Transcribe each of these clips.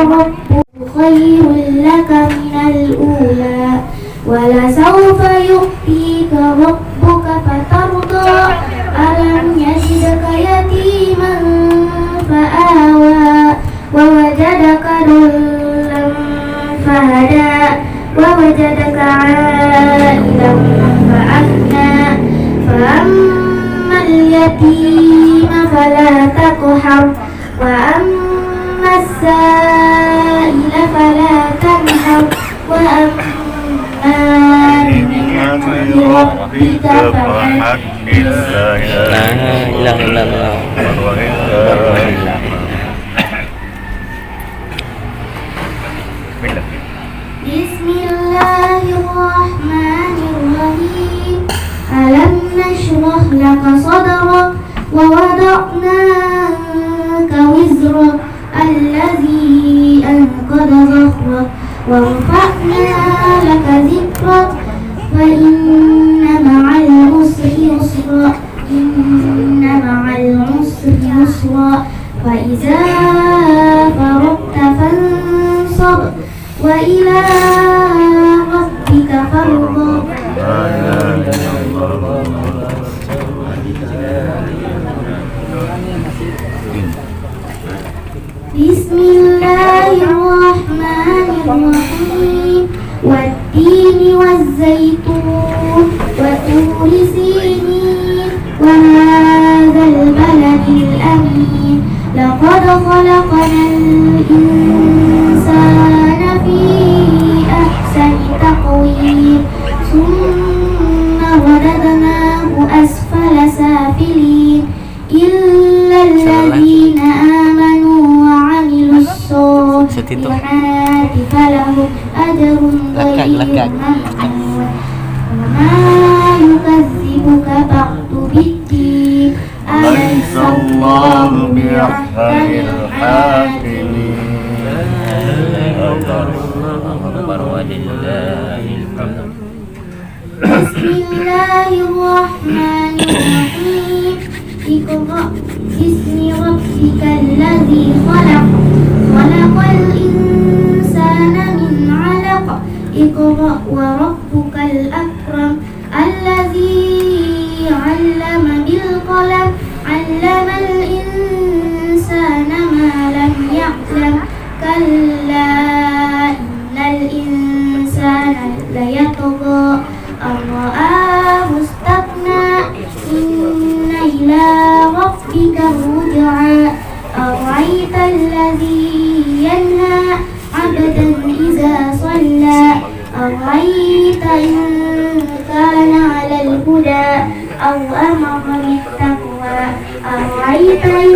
ربك خير لك من الأولى ولسوف يؤتيك ربك فترضى ألم يجدك يتيما فآوى ووجدك ضالا فهدى ووجدك عائلا فأغنى فأما اليتيم فلا تقهر وأما السائل فلا تنهر وأما بنعمة ربك فحدث. لا إله إلا الله. بسم الله الرحمن الرحيم ألم نشرح لك صدرك ووضعنا عنك وزرك الذي أنقض ظهرك ورفعنا لك ذكرك فإن مع العسر يسرا إن مع العسر يسرا فإذا فرغت فانصب وإلى ربك فارغب. بسم الله الرحمن الرحيم والتين والزيتون وطور سينين وهذا البلد الأمين لقد خلقنا الإنسان في أحسن تقويم ثم رددناه أسفل سافلين إلا الذين آمنوا وعملوا الصالحات فلهم أجر غير ممنون وما يكذبك بعد بالدين أليس الله بأحكم الحاكمين. بسم الله الرحمن الرحيم اقرأ باسم ربك الذي خلق خلق الإنسان من علق اقرأ وربك الأكرم الذي علم بالقلم علم الإنسان ما لم يعلم كلا إن الإنسان ليطغى أن رآه استغنى إن إلى ربك الرجعى أرأيت الذي ينهى عبدا إذا صلى أرأيت إن كان على الهدى أو أمر بالتقوى أرأيت إن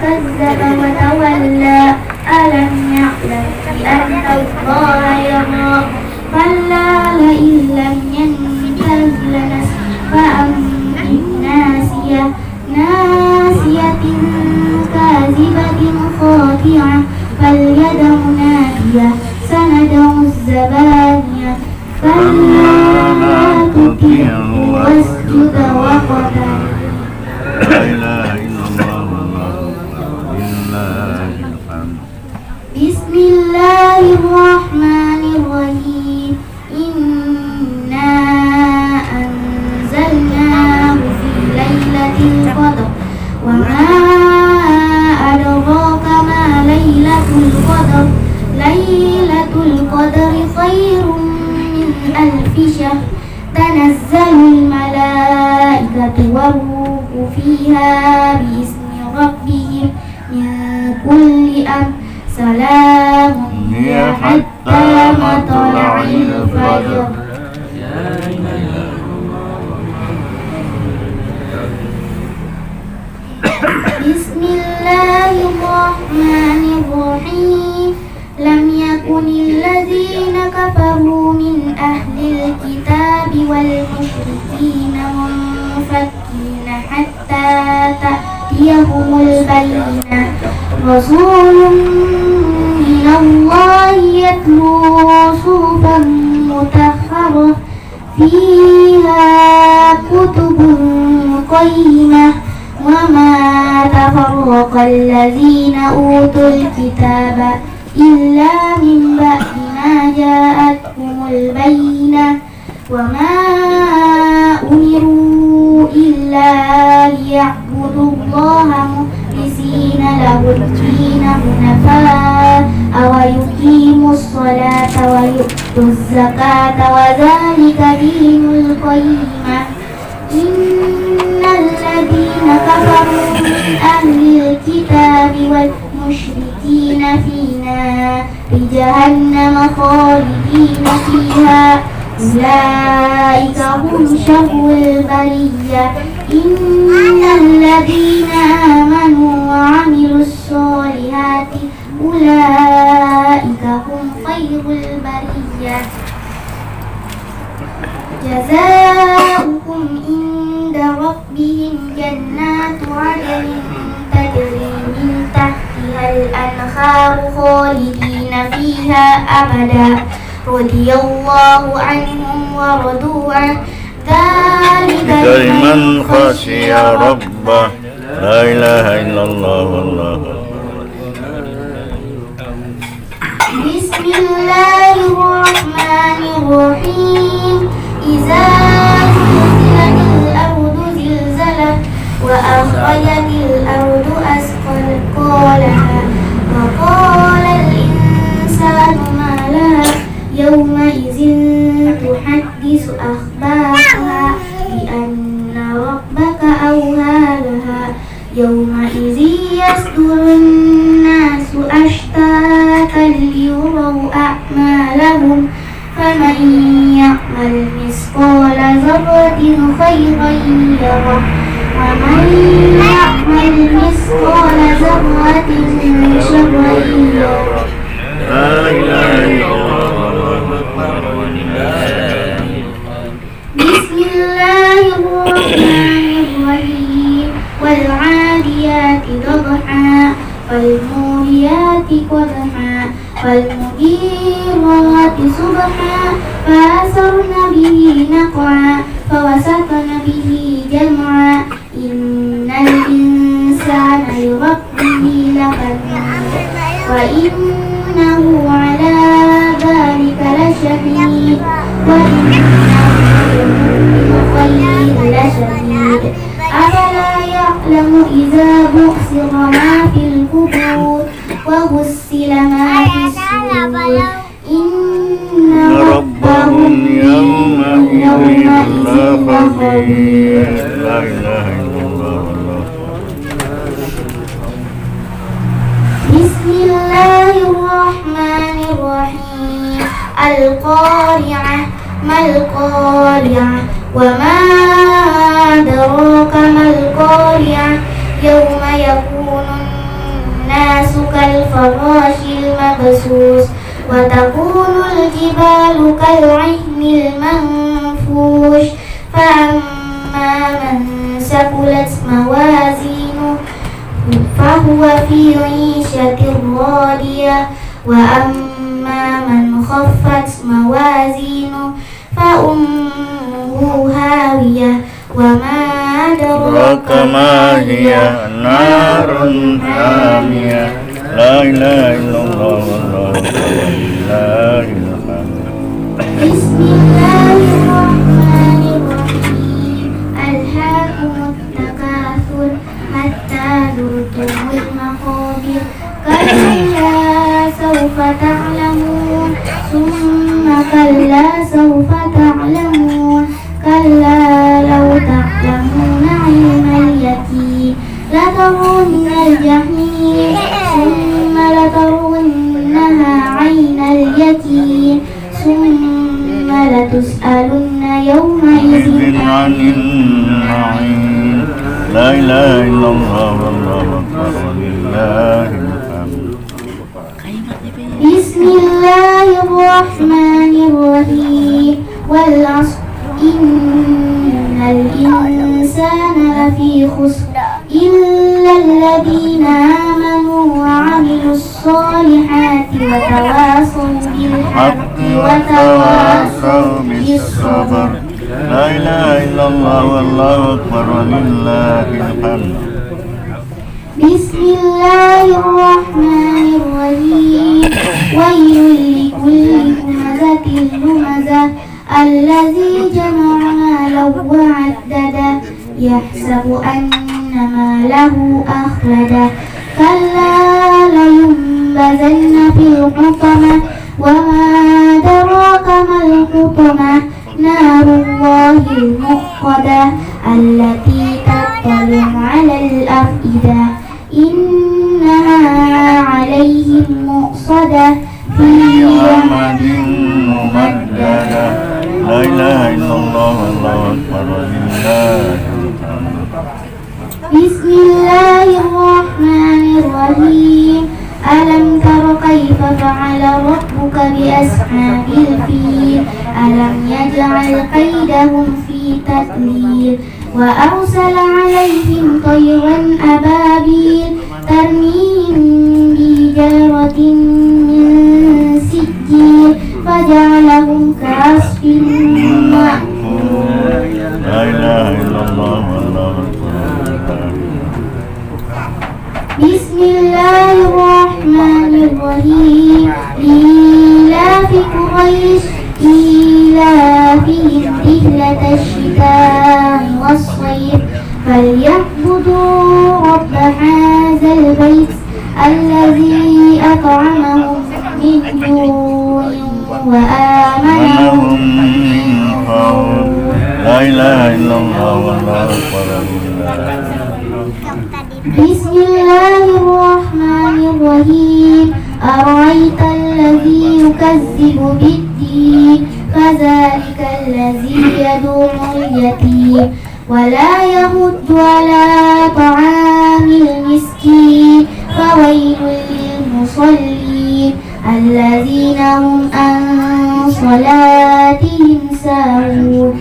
كذب وتولى ألم يعلم بأن الله يرى كلا لئن لم ينته لنسفعا بالناصية ناصية كاذبة خاطعة فليدع نادية سندع الزبانية كلا لا تطعه واسجد واقترب. لا إله إلا الله لله الحمد. بسم الله الرحمن الرحيم إنا أنزلناه في ليلة القدر وما أدراك ما ليلة القدر ليلة القدر خير من ألف شهر تنزل الملائكة والروح فيها بإذن ربهم من كل أمر سلام هي حتى مطلع الفجر. بسم الله الرحمن الرحيم لم يكن الذين كفروا من أهل الكتاب والمشركين منفكين حتى تأتيهم البينة رسول من الله يتلو صحفا مطهرة فيها كتب قيمة وما تفرق الذين أوتوا الكتاب إلا من بعد ما جاءتهم البينة وما أمروا إلا ليعبدوا الله مخلصين له الدين حنفاء ويقيموا الصلاة ويؤتوا الزكاة وذلك دين القيمة إن الذين كفروا من أهل الكتاب والمشركين في نار جهنم خالدين فيها أولئك هم شر البرية إن الذين آمنوا وعملوا الصالحات أولئك هم خير البرية جزاؤهم عند ربهم جنات عدن تجري من تحتها الأنهار خالدين فيها أبدا رضي الله عنهم ورضوا عنه ذلك لمن خشي ربه لا إله إلا الله والله بسم الله الرحمن الرحيم إذا زلزلت الأرض زلزالها وأخرجت الأرض أثقالها وقال الإنسان ما لها يومئذ تحدث أخبارها بأن ربك أوحى لها يومئذ يصدر الناس أشتاتا ليروا أعمالهم فمن يعمل مثقال ذرة خيرا يره ومن يعمل مثقال ذرة شرا يره لا إله إلا الله بسم الله الرحمن الرحيم والعاديات ضبحا فالموريات قدحا فالمغيرات صبحا فأثرن به نقعا فوسطن به جمعا إن الإنسان لربه لكنود وإنه على ذلك لشهيد وإنه للخير لشديد أفلا يعلم إذا بؤثر ما في القبور وغسل ما في الصدور إن ربهم يومئذ لخبير لا إله إلا الله والله بسم الله الرحمن الرحيم القارعة ما القارعة وما أدراك ما القارعة يوم يكون الناس كالفراش المبثوث وتكون الجبال كالعهن المنفوش فأما من ثقلت موازينه فهو في عيشة راضية وأما من خفت موازينه فأمه هاوية وما أدراك ما هي نار حامية لا إله إلا الله والله لله الحمد بسم الله الرحمن الرحيم ألهاكم التكاثر حتى زرتم المقابر كلا سوف تعلمون ثم كلا سوف تعلمون كلا لو تعلمون علم اليقين لترون الجحيم ثم لترونها عين اليقين ثم لتسألن يومئذ عن النعيم لا إله إلا الله والله أكبر ولله الحمد بسم الله الرحمن الرحيم والعصر إن الإنسان لفي خسر إلا الذين آمنوا وعملوا الصالحات وتواصوا بالحق وتواصوا بالصبر لا إله إلا الله والله أكبر ولله الحمد بسم الله الرحمن الرحيم اللمزة الذي جمع مالا وعدده يحسب أن ماله أخلده كلا لينبذن في الحطمة وما أدراك ما الحطمة نار الله الموقدة التي تطلع على الأفئدة إنها عليهم مؤصدة في يوم ممددة لا إله إلا الله والله أكبر ولله بسم الله الرحمن الرحيم ألم تر كيف فعل ربك بأصحاب الفيل ألم يجعل كيدهم في تضليل وأرسل عليهم طيرا أبابيل ترميهم بحجارة من سجيل فجعلهم كعصف مأكول لا إله إلا الله والله أكبر بسم الله الرحمن الرحيم إيلاف قريش إيلافهم رحلة الشتاء والصيف فليعبدوا رب هذا البيت الذي أطعمهم من جوع وآمنهم من خوف لا إله إلا الله والله أكبر بسم الله الرحمن الرحيم أرأيت الذي يكذب بالدين فذلك الذي يدعو اليتيم ولا يمد على طعام المسكين فويل للمصلين الذين هم عن صلاتهم ساهون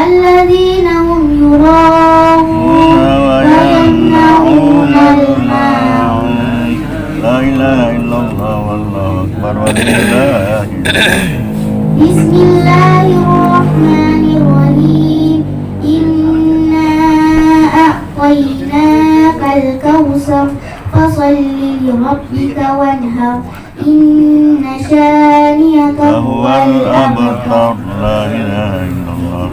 الذين هم يراءون ويمنعون الماعون لا إله إلا الله والله أكبر ولله بسم الله الرحمن الرحيم إنا أعطيناك الكوثر فصل لربك وانهر إن شانئك هو الأبتر لا إله إلا الله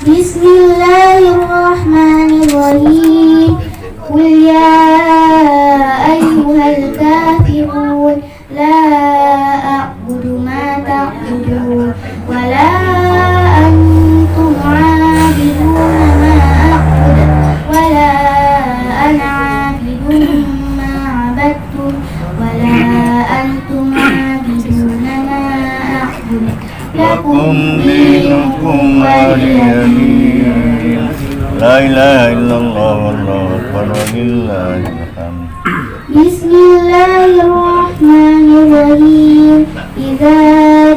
بسم الله الرحمن الرحيم قل يا أيها الكافرون لا أعبد ما تعبدون ولا أنتم عابدون ما أعبد ولا أنا عابد ما عبدتم ولا أنتم عابدون ما أعبد لكم دينكم ولي دين لا إله إلا الله والله أكبر ولله الحمد بسم الله الرحمن الرحيم إذا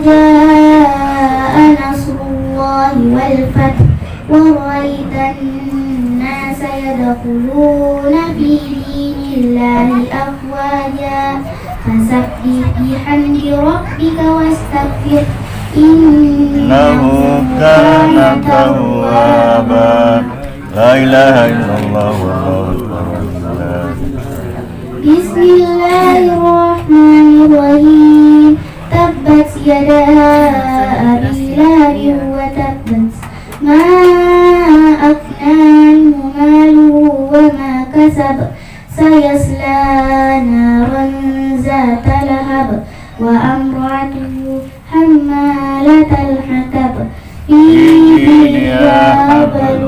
جاء نصر الله والفتح ورأيت الناس يدخلون في دين الله أفواجا فسبح بحمد ربك واستغفر إنه كان توابا لا إله إلا الله والله أكبر ولله بسم الله الرحمن الرحيم تبت يدا أبي لهب وتبت ما أغنى عنه ماله وما كسب سيصلى نارا ذات لهب وامرأته حمالة الحطب في جيدها حبل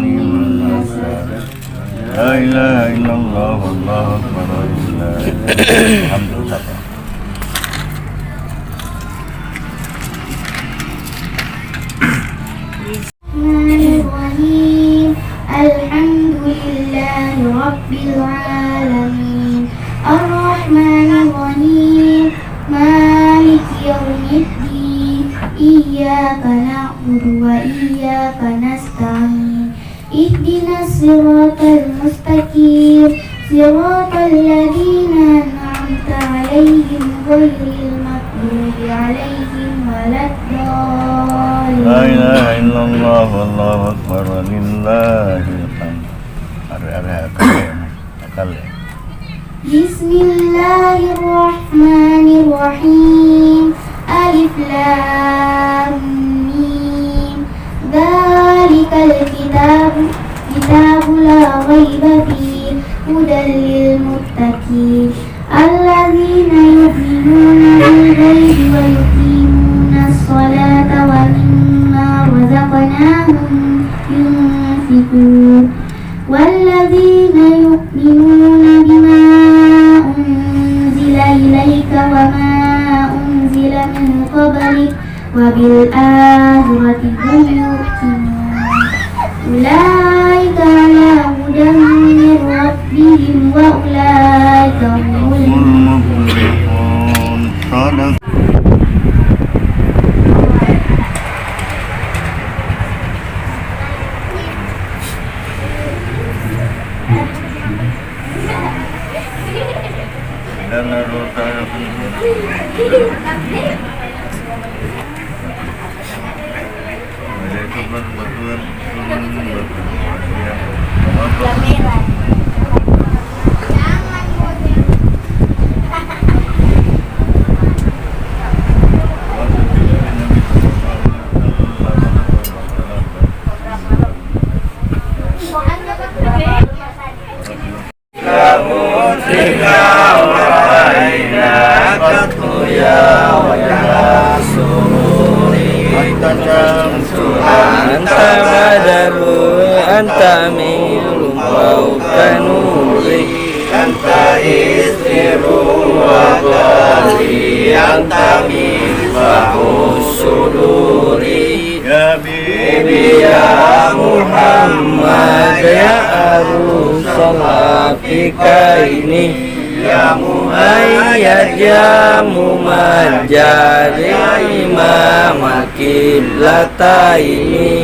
من مسد لا إله إلا الله والله أكبر ولله الحمد لله الرحيم الحمد لله رب العالمين الرحمن الرحيم مالك يوم الدين إياك نعبد وإياك نستعين اهدنا الصراط المستقيم صراط الذين أنعمت عليهم غير المغضوب عليهم ولا الضالين لا إله إلا الله والله أكبر ولله الحمد. Ada akal ya. Bismillahirrahmanirrahim. Alif lam mim. Dzalikal kitabu la raiba fihi hudan lil muttaqin alladzina yu'minuna bil ghaibi wa yuqimuna as-salata wa mimma razaqnahum yunfiqun walladzina yu'minuna bima unzila ilayka wa ma unzila min qablik wa bil akhirati hum yuqinun ulaika ala hudan min rabbihim wa ulaika humul muflihun. Sadaq. Dan harus saya anta badaru anta mirum fauqa nuri anta istiru wa qali anta misbahus suduri ya bibi ya Muhammad ya arusalatika ini ya muhayyad ya mumajjad ya imam al-qiblata ini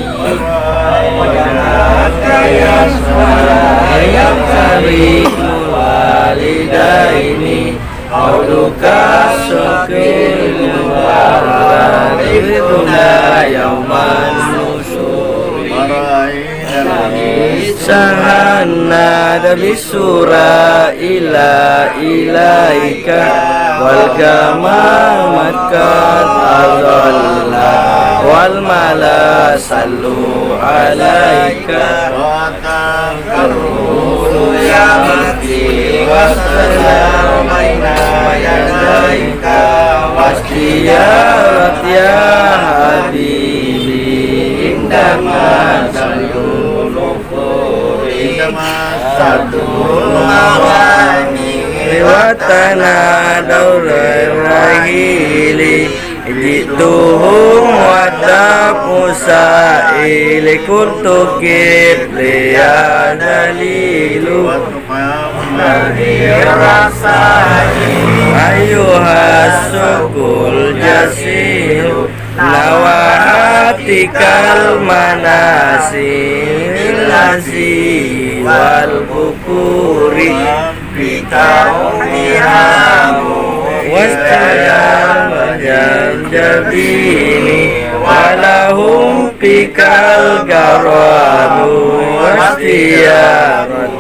ya sayang karimul walidaini qauluka syakil mubarakiruna yauman nusuri Sahana dari surah ila ilaika wal kamal makat azallah wal mala sallu alaika wa tangkarulu ya mati wassalamayna yadaika wastiyarat ya habibi indama sallu satu mawani watana daurahili jituhum wadaku sa'ili kuntukib liya dalilu mahirasai ayuhasukul jasiru nawahatikal manasir lazi wal bukuri bitauhiramu wastajal majal jabini walahum pikal garamu wastiyarat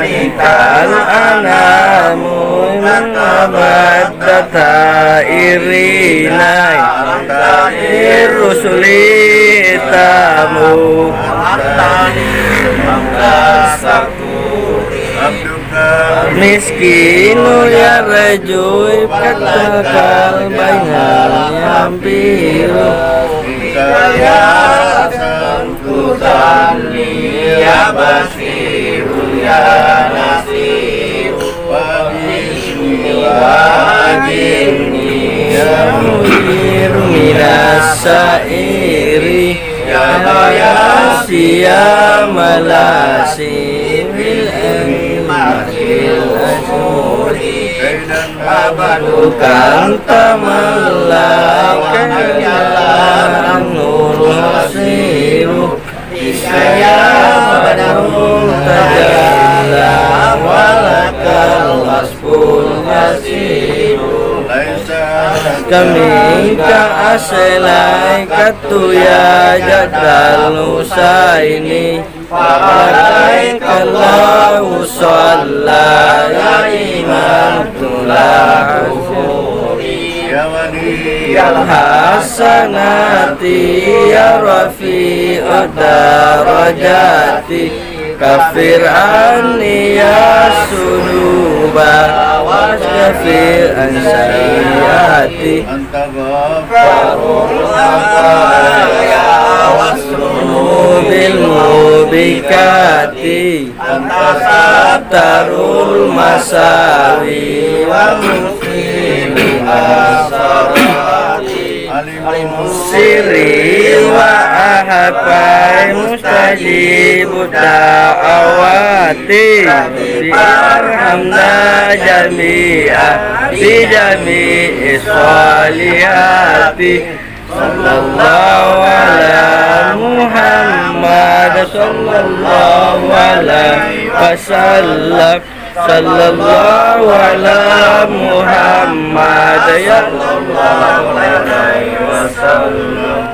Ikal anamu makabat data irinai irusuli tamu miskinu ya rajui katakal banyak yampiru ya basiru ya nasiru wa jinni ya muhiru minas sairi ya bayasi ya malasi bil makil asuri abadukan tamalak kayalan nur hasiru Isaya badahum tajalla walakal asful hasiru kami ka aselai katuya jadal nusa ini pakai kalau صلى يا إمام يا ولي الحسنات يا رفيع الدرجات كفر عني يا سنوبا واشفر عن سيئاتي أنت غفار الخطايا والذنوب الموبقات أنت ستر المساوي ومقيم الأسرات siri wa ahabai mustajibu da'awati biarhamna jami'a bijami'i sholihati sallallahu ala Muhammad sallallahu alaihi wasallam sallallahu ala Muhammad ya sallallahu alaihi wasallam